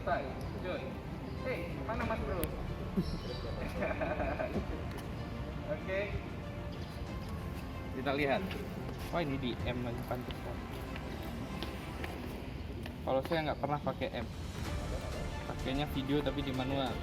Santai, Joy. Mana Mas Bro? Oke. Kita lihat. Oh, ini di M lagi pantesan. Kalau saya nggak pernah pakai M. Pakainya video tapi di manual.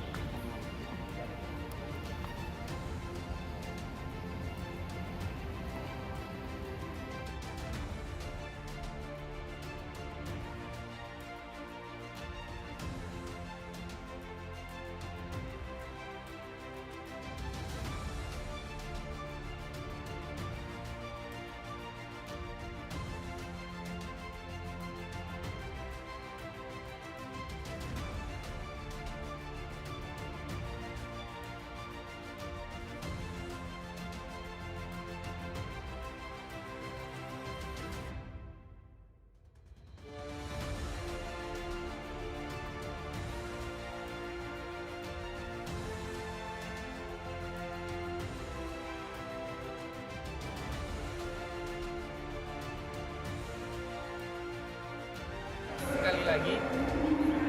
Sekali lagi,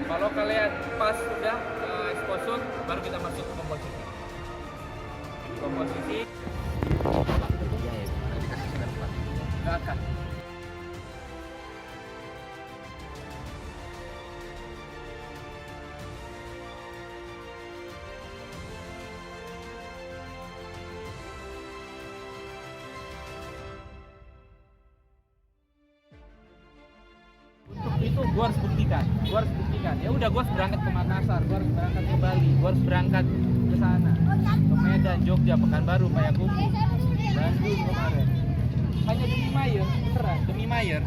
kalau kalian pas sudah exposure, baru kita masuk ke komposisi. Komposisi nggak akan. Itu gue harus buktikan, ya udah gue harus berangkat ke Makassar, gue harus berangkat ke Bali, gue harus berangkat ke sana, ke Medan, Jogja, Pekanbaru, Payakumbuh, Bandung kemarin, hanya demi Mayer, beneran demi Mayer.